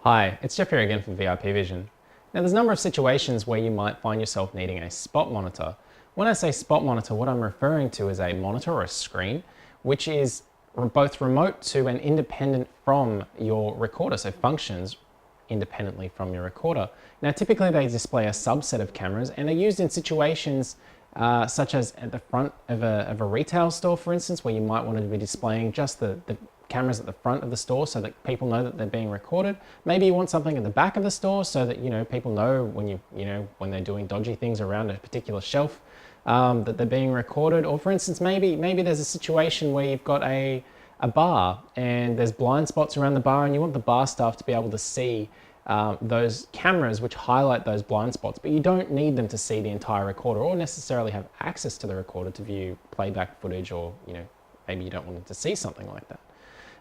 Hi, it's Jeff here again from VIP Vision. Now there's a number of situations where you might find yourself needing a spot monitor. When I say spot monitor, what I'm referring to is a monitor or a screen, which is both remote to and independent from your recorder, so functions independently from your recorder. Now typically they display a subset of cameras and are used in situations such as at the front of a retail store, for instance, where you might want to be displaying just the cameras at the front of the store so that people know that they're being recorded. Maybe you want something at the back of the store so that people know when they're doing dodgy things around a particular shelf that they're being recorded. Or for instance, maybe there's a situation where you've got a bar and there's blind spots around the bar and you want the bar staff to be able to see those cameras which highlight those blind spots, but you don't need them to see the entire recorder or necessarily have access to the recorder to view playback footage, or maybe you don't want them to see something like that.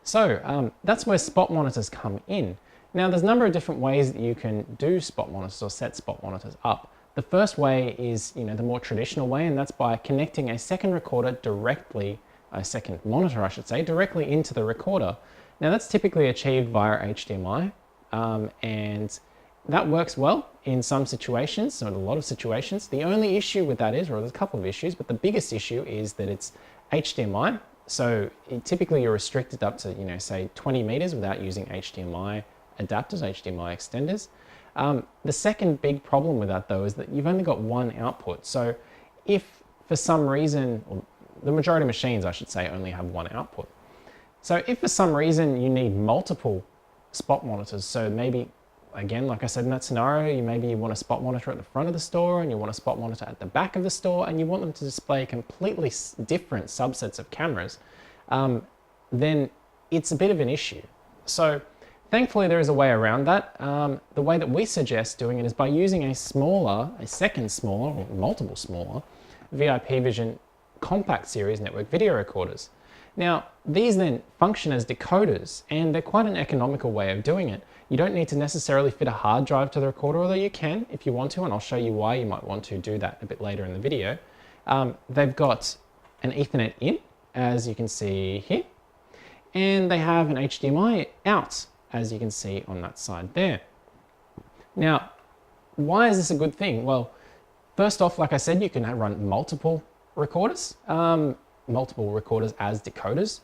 So that's where spot monitors come in. Now there's a number of different ways that you can do spot monitors or set spot monitors up. The first way is the more traditional way, and that's by connecting a second recorder directly, a second monitor I should say, directly into the recorder. Now that's typically achieved via HDMI, and that works well in some situations, or in a lot of situations. The only issue with that is, or there's a couple of issues, but the biggest issue is that it's HDMI. So typically you're restricted up to, say 20 meters without using HDMI adapters, HDMI extenders. The second big problem with that though is that you've only got one output. So if for some reason, or the majority of machines I should say only have one output. So if for some reason you need multiple spot monitors, so maybe again, like I said in that scenario, maybe you want a spot monitor at the front of the store and you want a spot monitor at the back of the store and you want them to display completely different subsets of cameras, then it's a bit of an issue. So thankfully there is a way around that. The way that we suggest doing it is by using a second smaller, or multiple smaller, VIP Vision compact series network video recorders. Now, these then function as decoders, and they're quite an economical way of doing it. You don't need to necessarily fit a hard drive to the recorder, although you can if you want to, and I'll show you why you might want to do that a bit later in the video. They've got an Ethernet in, as you can see here, and they have an HDMI out, as you can see on that side there. Now, why is this a good thing? Well, first off, like I said, you can run multiple recorders as decoders.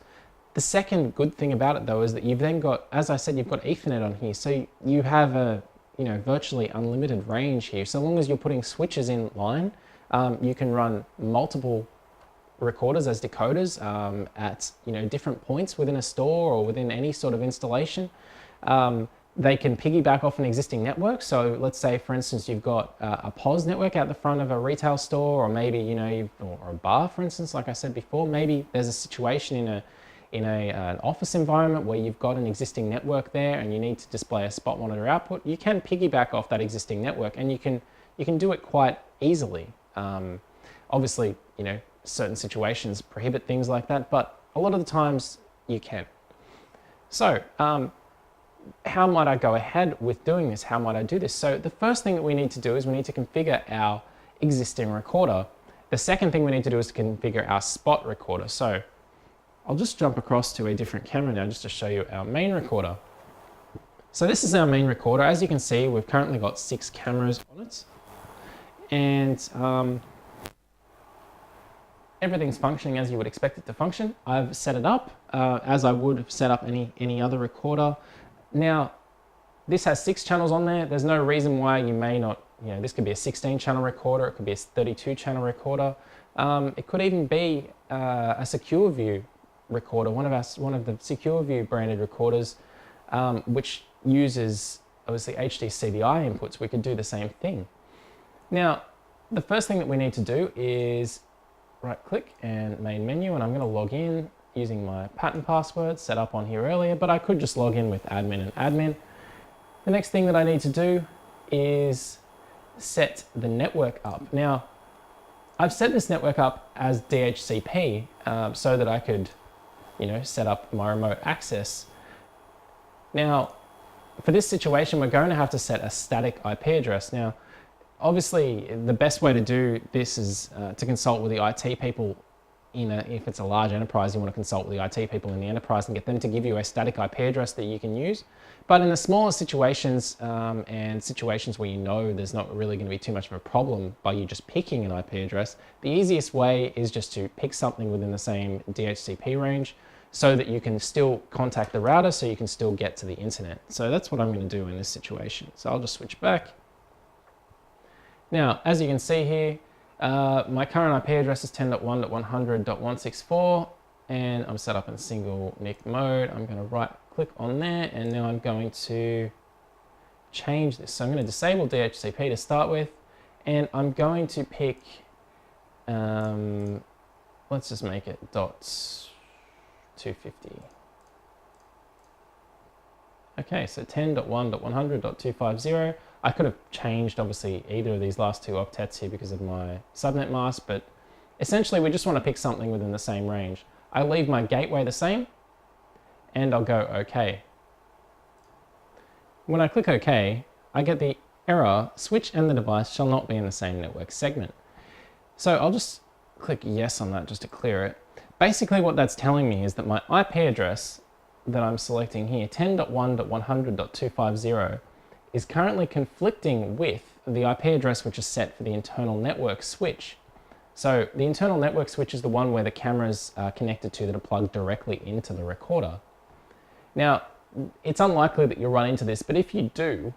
The second good thing about it though is that you've then got, as I said, you've got Ethernet on here, so you have a virtually unlimited range here. So long as you're putting switches in line, you can run multiple recorders as decoders at different points within a store or within any sort of installation. They can piggyback off an existing network. So let's say, for instance, you've got a POS network out the front of a retail store, or maybe or a bar, for instance, like I said before. Maybe there's a situation in an office environment where you've got an existing network there and you need to display a spot monitor output. You can piggyback off that existing network, and you can do it quite easily. Obviously, certain situations prohibit things like that, but a lot of the times you can. So, how might I go ahead with doing this? How might I do this? So the first thing that we need to do is we need to configure our existing recorder. The second thing we need to do is to configure our spot recorder. So I'll just jump across to a different camera now just to show you our main recorder. So this is our main recorder. As you can see, we've currently got 6 cameras on it, and everything's functioning as you would expect it to function. I've set it up as I would have set up any other recorder. Now, this has 6 channels on there. There's no reason why you may not, this could be a 16 channel recorder, it could be a 32 channel recorder. It could even be a secure view recorder, one of the secure view branded recorders, which uses obviously HD CDI inputs. We could do the same thing. Now, the first thing that we need to do is right click and main menu, and I'm going to log in using my pattern password set up on here earlier, but I could just log in with admin and admin. The next thing that I need to do is set the network up. Now, I've set this network up as DHCP so that I could, set up my remote access. Now, for this situation, we're going to have to set a static IP address. Now, obviously, the best way to do this is to consult with the IT people if it's a large enterprise, you want to consult with the IT people in the enterprise and get them to give you a static IP address that you can use. But in the smaller situations and situations where you know there's not really going to be too much of a problem by you just picking an IP address, the easiest way is just to pick something within the same DHCP range so that you can still contact the router, so you can still get to the internet. So that's what I'm going to do in this situation. So I'll just switch back. Now, as you can see here, my current IP address is 10.1.100.164, and I'm set up in single NIC mode. I'm going to right click on there, and now I'm going to change this. So I'm going to disable DHCP to start with, and I'm going to pick, let's just make it .250. Okay, so 10.1.100.250. I could have changed, obviously, either of these last two octets here because of my subnet mask, but essentially we just want to pick something within the same range. I leave my gateway the same, and I'll go OK. When I click OK, I get the error, switch and the device shall not be in the same network segment. So I'll just click yes on that just to clear it. Basically what that's telling me is that my IP address that I'm selecting here, 10.1.100.250, is currently conflicting with the IP address which is set for the internal network switch. So the internal network switch is the one where the cameras are connected to that are plugged directly into the recorder. Now, it's unlikely that you'll run into this, but if you do,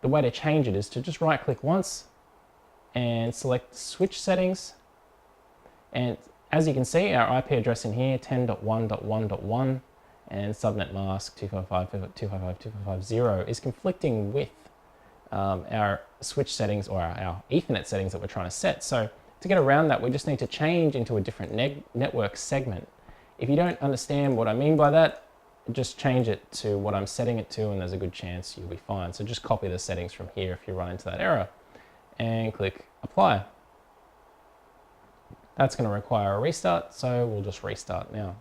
the way to change it is to just right click once and select switch settings. And as you can see, our IP address in here, 10.1.1.1, and subnet mask 255.255.255.0 is conflicting with our switch settings or our Ethernet settings that we're trying to set. So to get around that, we just need to change into a different network segment. If you don't understand what I mean by that, just change it to what I'm setting it to, and there's a good chance you'll be fine. So just copy the settings from here if you run into that error, and click apply. That's going to require a restart, so we'll just restart now.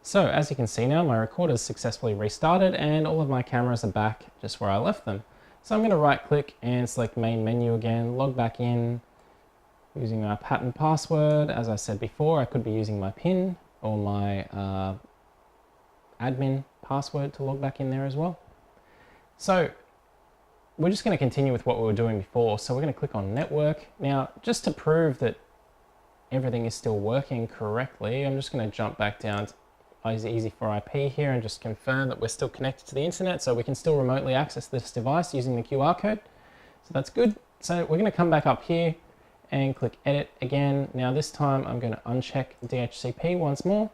So as you can see now, my recorder is successfully restarted and all of my cameras are back just where I left them. So I'm going to right click and select main menu again, log back in using my pattern password. As I said before, I could be using my PIN or my admin password to log back in there as well. So we're just going to continue with what we were doing before. So we're going to click on network. Now, just to prove that everything is still working correctly, I'm just going to jump back down to easy for IP here and just confirm that we're still connected to the internet, so we can still remotely access this device using the QR code. So that's good. So we're going to come back up here and click edit again. Now this time I'm going to uncheck DHCP once more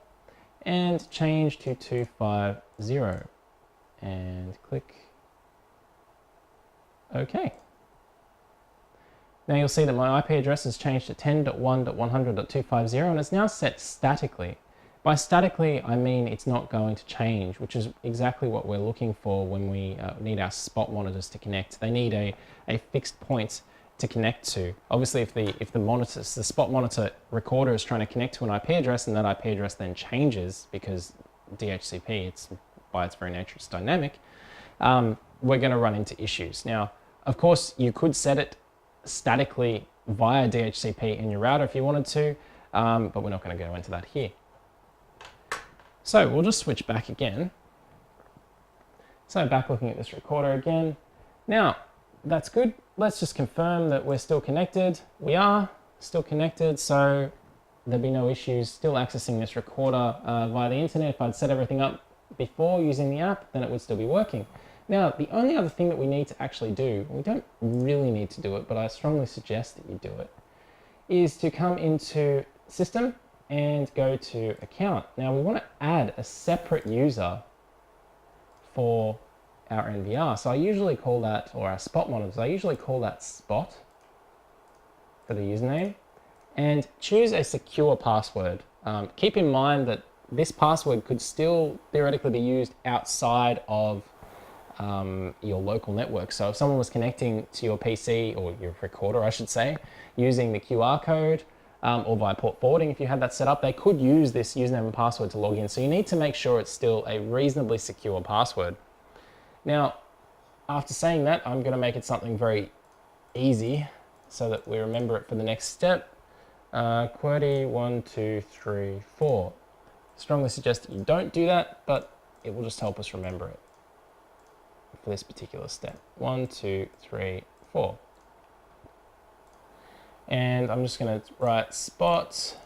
and change to 250 and click OK. Now you'll see that my IP address has changed to 10.1.100.250 and it's now set statically. By statically, I mean it's not going to change, which is exactly what we're looking for when we need our spot monitors to connect. They need a fixed point to connect to. Obviously, if the spot monitor recorder is trying to connect to an IP address and that IP address then changes because DHCP, it's by its very nature, it's dynamic, we're going to run into issues. Now, of course, you could set it statically via DHCP in your router if you wanted to, but we're not going to go into that here. So we'll just switch back again. So back looking at this recorder again. Now, that's good. Let's just confirm that we're still connected. We are still connected, so there'll be no issues still accessing this recorder via the internet. If I'd set everything up before using the app, then it would still be working. Now, the only other thing that we need to actually do, we don't really need to do it, but I strongly suggest that you do it, is to come into System and go to Account. Now, we want to add a separate user for our NVR. So I usually call that, or our spot monitors, I usually call that spot for the username, and choose a secure password. Keep in mind that this password could still theoretically be used outside of your local network. So if someone was connecting to your PC, or your recorder I should say, using the QR code or via port forwarding, if you had that set up, they could use this username and password to log in. So you need to make sure it's still a reasonably secure password. Now, after saying that, I'm going to make it something very easy. so that we remember it for the next step. QWERTY 1, 2, 3, 4. Strongly suggest that you don't do that, but it will just help us remember it for this particular step. 1, 2, 3, 4. And I'm just going to write spot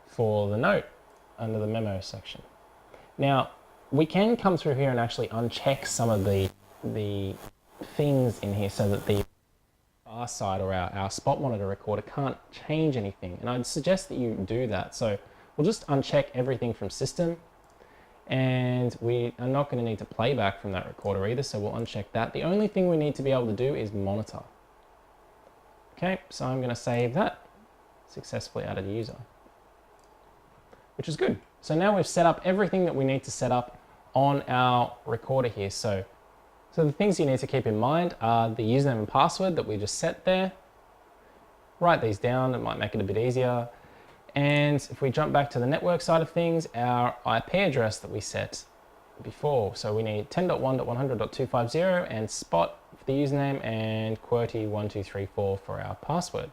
for the note under the memo section. Now, we can come through here and actually uncheck some of the things in here so that the far side or our spot monitor recorder can't change anything. And I'd suggest that you do that. So we'll just uncheck everything from system, and we are not going to need to playback from that recorder either, so we'll uncheck that. The only thing we need to be able to do is monitor. Okay, so I'm going to save that. Successfully added user, which is good. So now we've set up everything that we need to set up on our recorder here. So the things you need to keep in mind are the username and password that we just set there. Write these down, it might make it a bit easier. And if we jump back to the network side of things, our IP address that we set before. So we need 10.1.100.250 and spot for the username and QWERTY 1234 for our password.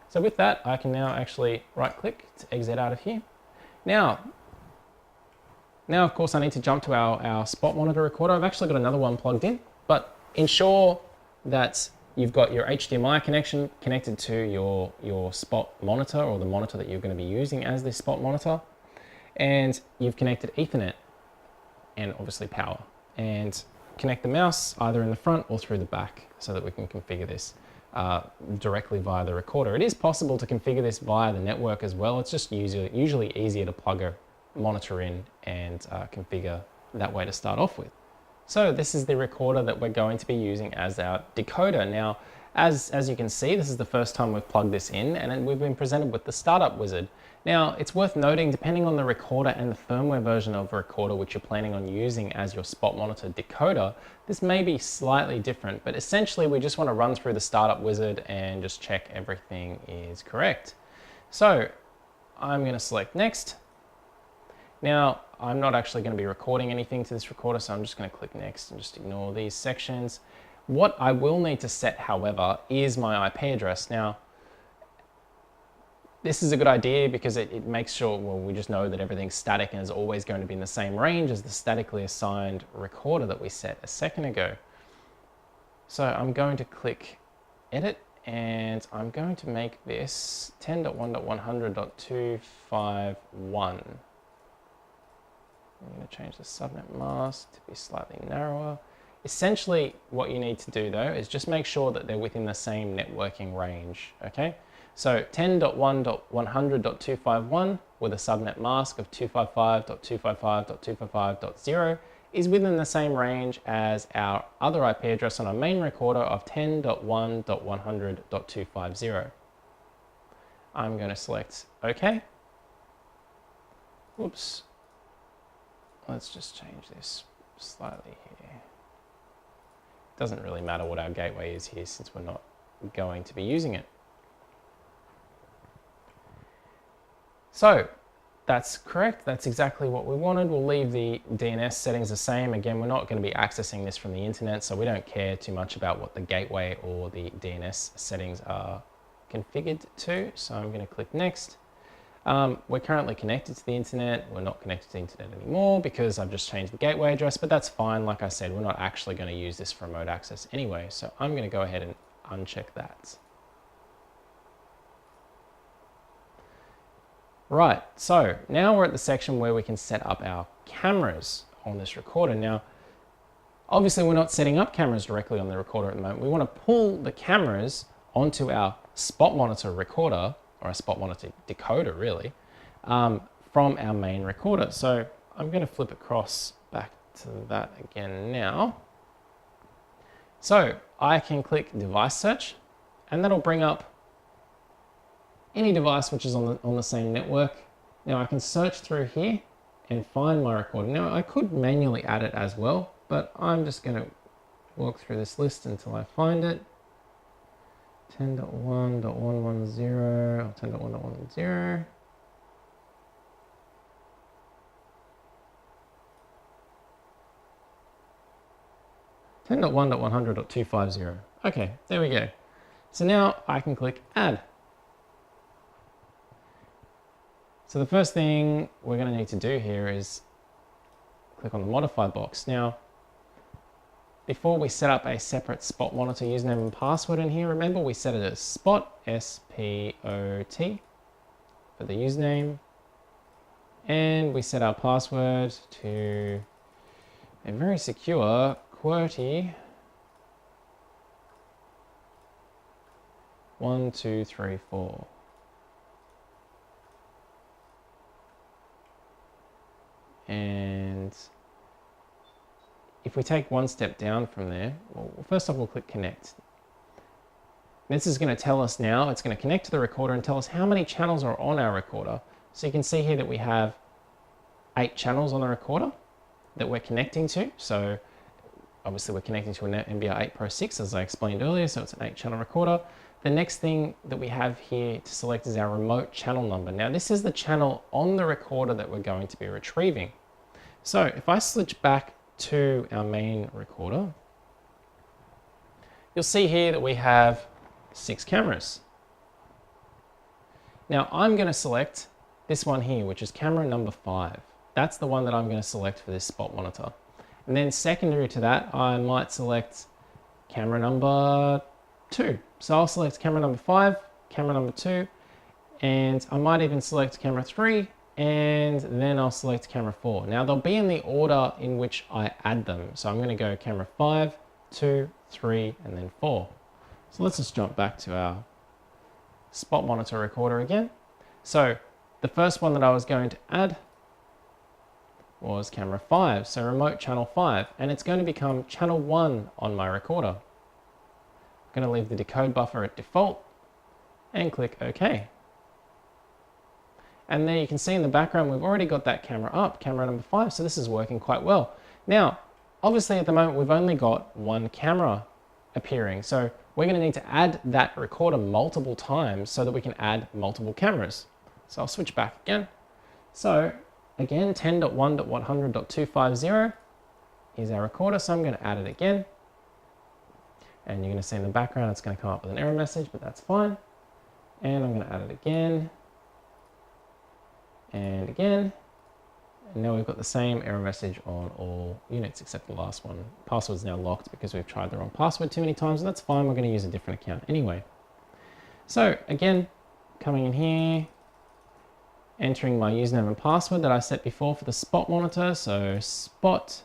So with that, I can now actually right click to exit out of here. Now of course I need to jump to our spot monitor recorder. I've actually got another one plugged in, but ensure that you've got your HDMI connection connected to your spot monitor, or the monitor that you're going to be using as this spot monitor. And you've connected Ethernet and obviously power. And connect the mouse either in the front or through the back so that we can configure this directly via the recorder. It is possible to configure this via the network as well. It's just usually easier to plug a monitor in and configure that way to start off with. So this is the recorder that we're going to be using as our decoder. Now, as you can see, this is the first time we've plugged this in, and we've been presented with the startup wizard. Now, it's worth noting, depending on the recorder and the firmware version of the recorder which you're planning on using as your spot monitor decoder, this may be slightly different, but essentially we just want to run through the startup wizard and just check everything is correct. So I'm going to select next. Now, I'm not actually going to be recording anything to this recorder, so I'm just going to click next and just ignore these sections. What I will need to set, however, is my IP address. Now, this is a good idea because it makes sure, well, we just know that everything's static and is always going to be in the same range as the statically assigned recorder that we set a second ago. So I'm going to click edit, and I'm going to make this 10.1.100.251. I'm going to change the subnet mask to be slightly narrower. Essentially, what you need to do though is just make sure that they're within the same networking range, okay? So 10.1.100.251 with a subnet mask of 255.255.255.0 is within the same range as our other IP address on our main recorder of 10.1.100.250. I'm going to select OK. Whoops. Let's just change this slightly here. Doesn't really matter what our gateway is here since we're not going to be using it. So that's correct. That's exactly what we wanted. We'll leave the DNS settings the same. Again, we're not going to be accessing this from the internet, so we don't care too much about what the gateway or the DNS settings are configured to. So I'm going to click next. We're currently connected to the internet. We're not connected to the internet anymore because I've just changed the gateway address, but that's fine. Like I said, we're not actually going to use this for remote access anyway. So I'm going to go ahead and uncheck that. Right, so now we're at the section where we can set up our cameras on this recorder. Now, obviously we're not setting up cameras directly on the recorder at the moment. We want to pull the cameras onto our spot monitor recorder, or a spot monitor decoder really, from our main recorder. So I'm going to flip across back to that again now. So I can click device search, and that'll bring up any device which is on the same network. Now I can search through here and find my recording. Now I could manually add it as well, but I'm just going to walk through this list until I find it. 10.1.110 or 10.1.110. 10.1.100.250. Okay, there we go. So now I can click add. So the first thing we're going to need to do here is click on the modify box. Now, before we set up a separate spot monitor username and password in here, remember we set it as spot, S-P-O-T, for the username. And we set our password to a very secure QWERTY 1234. And if we take one step down from there, well, first off, we'll click connect. This is going to tell us now, it's going to connect to the recorder and tell us how many channels are on our recorder. So you can see here that we have 8 channels on the recorder that we're connecting to. So obviously we're connecting to an NVR 8 Pro 6 as I explained earlier, so it's an 8-channel recorder. The next thing that we have here to select is our remote channel number. Now this is the channel on the recorder that we're going to be retrieving. So if I switch back to our main recorder, you'll see here that we have 6 cameras. Now I'm going to select this one here, which is camera number 5. That's the one that I'm going to select for this spot monitor. And then secondary to that, I might select camera number 2. So I'll select camera number 5, camera number 2, and I might even select camera 3, and then I'll select camera 4. Now they'll be in the order in which I add them. So I'm going to go camera 5, 2, 3, and then 4. So let's just jump back to our spot monitor recorder again. So the first one that I was going to add was camera 5, so remote channel 5, and it's going to become channel 1 on my recorder. I'm going to leave the decode buffer at default and click OK. And there you can see in the background we've already got that camera up, camera number 5, so this is working quite well. Now, obviously at the moment we've only got one camera appearing, so we're going to need to add that recorder multiple times so that we can add multiple cameras. So I'll switch back again. So again, 10.1.100.250 is our recorder, so I'm going to add it again. And you're going to see in the background it's going to come up with an error message, but that's fine. And I'm going to add it again. And again. And now we've got the same error message on all units except the last one. Password's now locked because we've tried the wrong password too many times, and that's fine. We're going to use a different account anyway. So again, coming in here, entering my username and password that I set before for the spot monitor. So spot,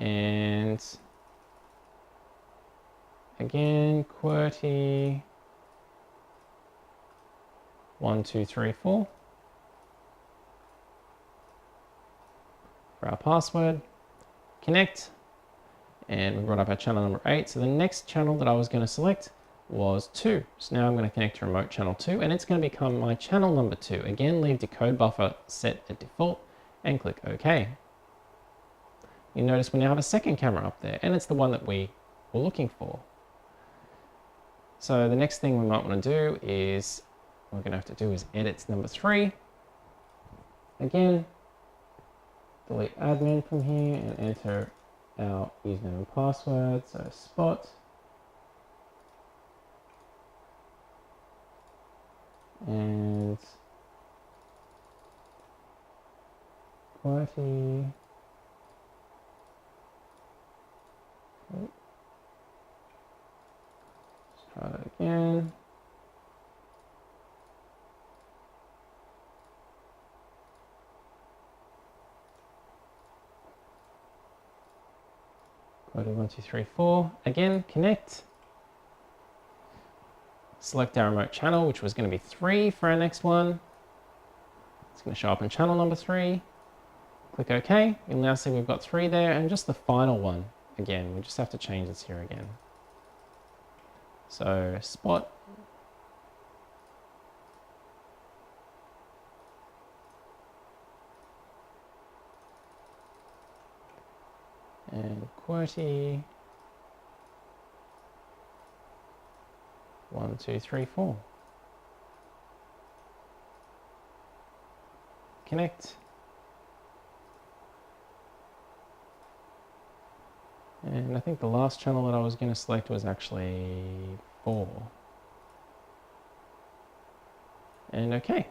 and again QWERTY 1234 for our password. Connect, and we brought up our channel number 8. So the next channel that I was going to select was 2. So now I'm going to connect to remote channel 2, and it's going to become my channel number 2. Again, leave decode buffer set at default and click OK. You notice we now have a second camera up there, and it's the one that we were looking for. So the next thing we might want to do is, what we're going to have to do is edit number 3. Again, delete admin from here and enter our username and password. So spot, and QWERTY. Let's try that again. QWERTY 1234. Again, connect. Select our remote channel, which was going to be 3 for our next one. It's going to show up in channel number 3. Click OK. You'll now see we've got 3 there, and just the final one. Again, we just have to change this here again. So spot, and QWERTY 1234. Connect. And I think the last channel that I was going to select was actually 4. And okay.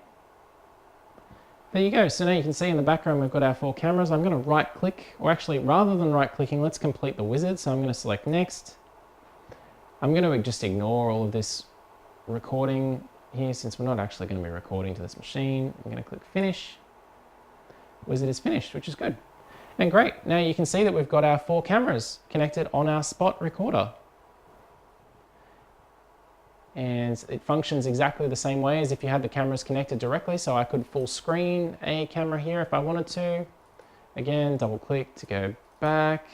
There you go. So now you can see in the background we've got our 4 cameras. I'm going to right click, or actually rather than right clicking, let's complete the wizard. So I'm going to select next. I'm going to just ignore all of this recording here since we're not actually going to be recording to this machine. I'm going to click finish. Wizard is finished, which is good. And great. Now you can see that we've got our 4 cameras connected on our spot recorder. And it functions exactly the same way as if you had the cameras connected directly. So I could full screen a camera here if I wanted to. Again, double click to go back.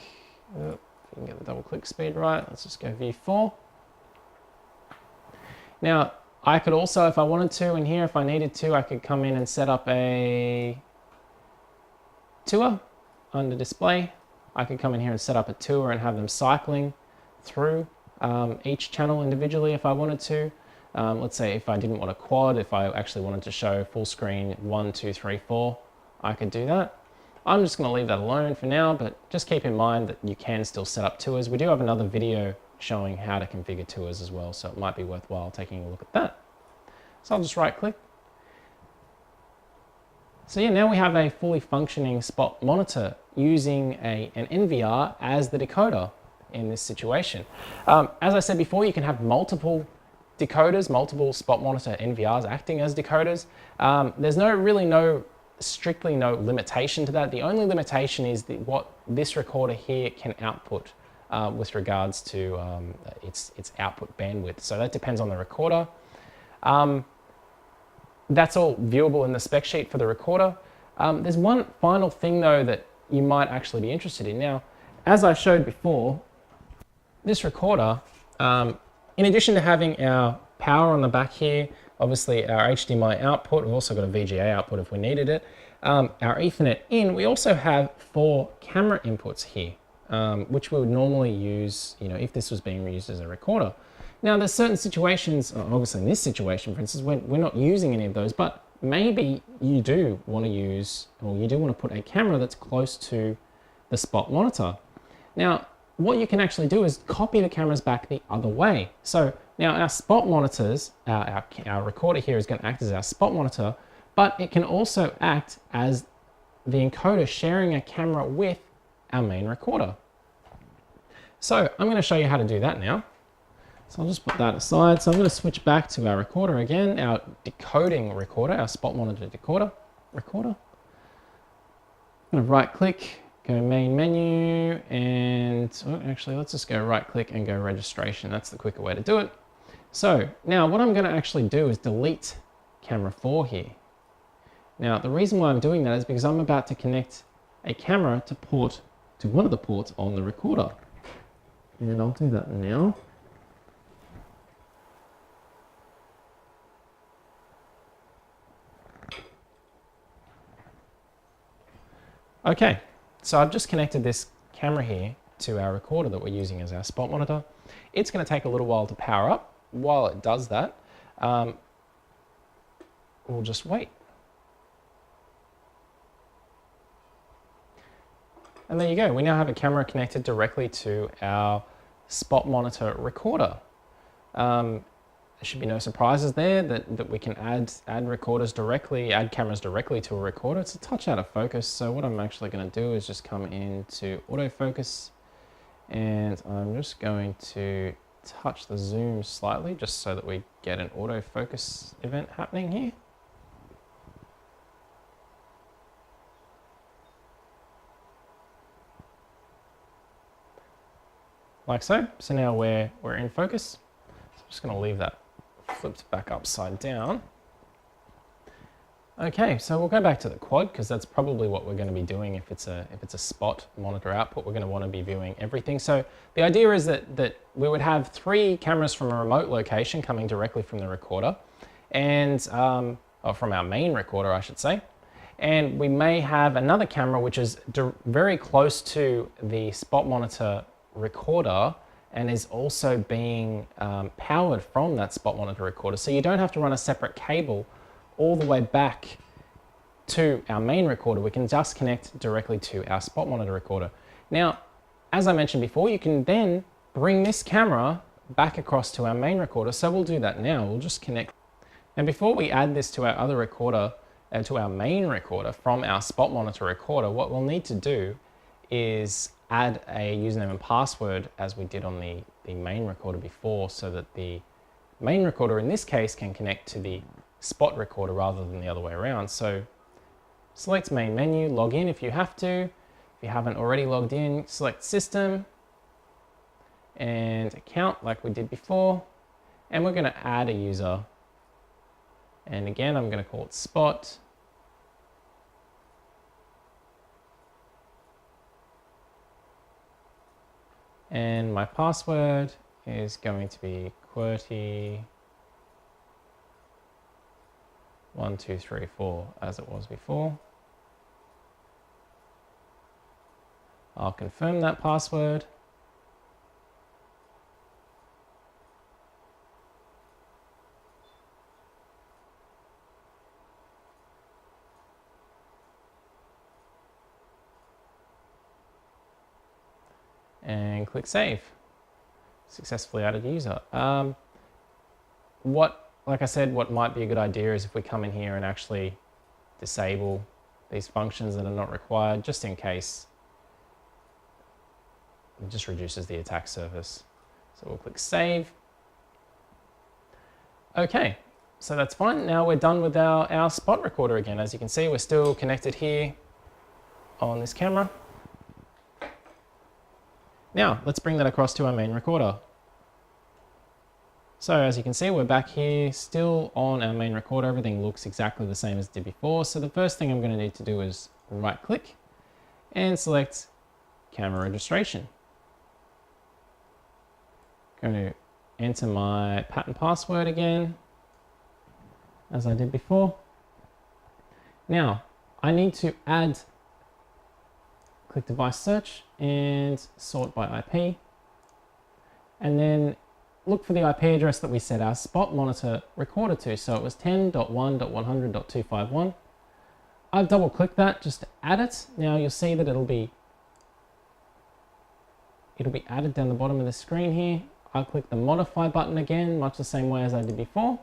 Oh, if you can get the double click speed right, let's just go view 4. Now, I could also, if I wanted to, in here, if I needed to, I could come in and set up a tour under display. I could come in here and set up a tour and have them cycling through each channel individually if I wanted to. Let's say if I didn't want a quad, if I actually wanted to show full screen 1, 2, 3, 4, I could do that. I'm just going to leave that alone for now, but just keep in mind that you can still set up tours. We do have another video showing how to configure tours as well, so it might be worthwhile taking a look at that. So I'll just right click. So yeah, now we have a fully functioning spot monitor using an NVR as the decoder in this situation. As I said before, you can have multiple decoders, multiple spot monitor NVRs acting as decoders. There's strictly no limitation to that. The only limitation is what this recorder here can output with regards to its output bandwidth. So that depends on the recorder. That's all viewable in the spec sheet for the recorder. There's one final thing though that you might actually be interested in. Now, as I showed before, this recorder, in addition to having our power on the back here, obviously our HDMI output, we've also got a VGA output if we needed it, our Ethernet in, we also have 4 camera inputs here, which we would normally use, if this was being used as a recorder. Now there's certain situations, obviously in this situation, for instance, we're not using any of those, but maybe you do want to use, or you do want to put a camera that's close to the spot monitor. Now, what you can actually do is copy the cameras back the other way. So now our spot monitors, our recorder here is going to act as our spot monitor, but it can also act as the encoder sharing a camera with our main recorder. So I'm going to show you how to do that now. So I'll just put that aside. So I'm going to switch back to our recorder again, our decoding recorder, our spot monitor recorder. I'm going to right click, go main menu, and actually let's just go right click and go registration. That's the quicker way to do it. So now what I'm going to actually do is delete camera 4 here. Now the reason why I'm doing that is because I'm about to connect a camera to one of the ports on the recorder. And I'll do that now. Okay, so I've just connected this camera here to our recorder that we're using as our spot monitor. It's going to take a little while to power up. While it does that, we'll just wait. And there you go. We now have a camera connected directly to our spot monitor recorder. There should be no surprises there that we can add cameras directly to a recorder. It's a touch out of focus. So what I'm actually going to do is just come into autofocus, and I'm just going to touch the zoom slightly just so that we get an autofocus event happening here. Like so. So now we're in focus. So I'm just going to leave that flipped back upside down. Okay, so we'll go back to the quad because that's probably what we're going to be doing if it's a spot monitor output. We're going to want to be viewing everything. So the idea is that we would have 3 cameras from a remote location coming directly from the recorder, and or from our main recorder, I should say. And we may have another camera which is very close to the spot monitor recorder and is also being powered from that spot monitor recorder. So you don't have to run a separate cable all the way back to our main recorder. We can just connect directly to our spot monitor recorder. Now, as I mentioned before, you can then bring this camera back across to our main recorder. So we'll do that now. We'll just connect. And before we add this to our other recorder, to our main recorder from our spot monitor recorder, what we'll need to do is add a username and password as we did on the main recorder before, so that the main recorder in this case can connect to the spot recorder rather than the other way around. So select main menu, log in if you have to. If you haven't already logged in, select system and account like we did before. And we're going to add a user. And again, I'm going to call it spot. And my password is going to be QWERTY1234 as it was before. I'll confirm that password. And click save. Successfully added user. Like I said, what might be a good idea is if we come in here and actually disable these functions that are not required, just in case. It just reduces the attack surface. So we'll click save. Okay, so that's fine. Now we're done with our spot recorder again. As you can see, we're still connected here on this camera. Now, let's bring that across to our main recorder. So as you can see, we're back here, still on our main recorder. Everything looks exactly the same as it did before. So the first thing I'm going to need to do is right click and select camera registration. I'm going to enter my pattern password again, as I did before. Now, I need to add, click device search and sort by IP. And then look for the IP address that we set our spot monitor recorder to. So it was 10.1.100.251. I've double clicked that just to add it. Now you'll see that it'll be added down the bottom of the screen here. I'll click the modify button again, much the same way as I did before.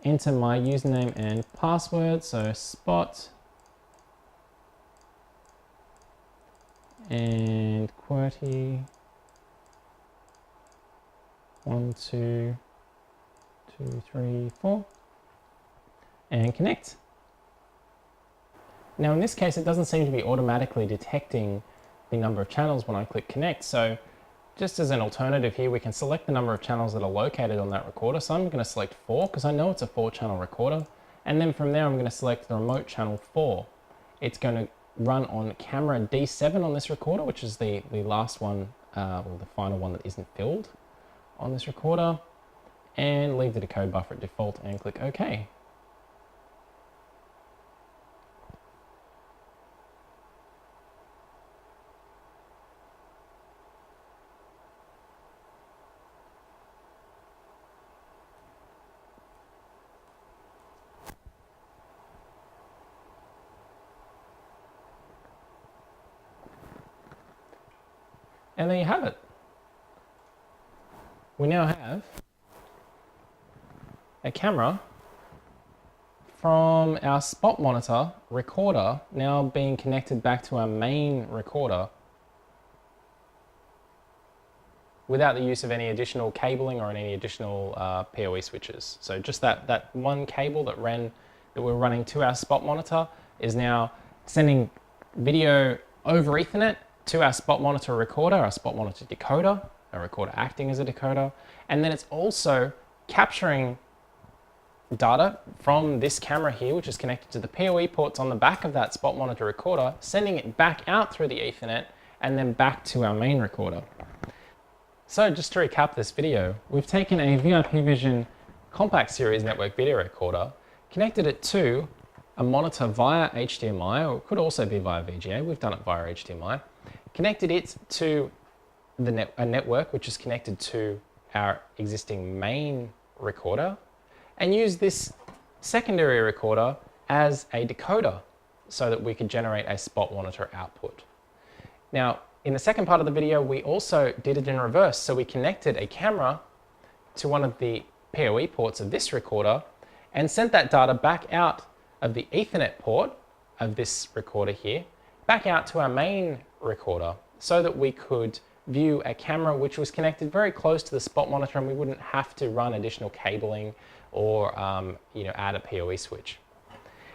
Enter my username and password, so spot and QWERTY 1, 2, 2, 3, 4, and connect. Now in this case, it doesn't seem to be automatically detecting the number of channels when I click connect. So just as an alternative here, we can select the number of channels that are located on that recorder. So I'm going to select 4 because I know it's a 4-channel recorder. And then from there, I'm going to select the remote channel 4. It's going to run on camera D7 on this recorder, which is the last one, or the final one that isn't filled on this recorder. And leave the decode buffer at default and click OK. And there you have it. We now have a camera from our spot monitor recorder now being connected back to our main recorder without the use of any additional cabling or any additional PoE switches. So just that one cable that we're running to our spot monitor is now sending video over Ethernet to our spot monitor recorder, our spot monitor decoder, a recorder acting as a decoder, and then it's also capturing data from this camera here, which is connected to the PoE ports on the back of that spot monitor recorder, sending it back out through the Ethernet and then back to our main recorder. So just to recap this video, we've taken a VIP Vision compact series network video recorder, connected it to a monitor via HDMI, or it could also be via VGA. We've done it via HDMI. Connected it to a network which is connected to our existing main recorder, and use this secondary recorder as a decoder so that we could generate a spot monitor output. Now, In the second part of the video, we also did it in reverse. So we connected a camera to one of the PoE ports of this recorder and sent that data back out of the Ethernet port of this recorder here, back out to our main recorder so that we could view a camera which was connected very close to the spot monitor, and we wouldn't have to run additional cabling or add a PoE switch.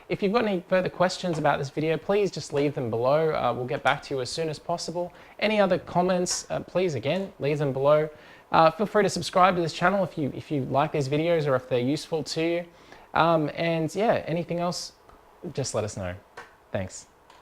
If you've got any further questions about this video, please just leave them below. We'll get back to you as soon as possible. Any other comments, please again, leave them below. Feel free to subscribe to this channel if you like these videos or if they're useful to you. And yeah, anything else, just let us know. Thanks.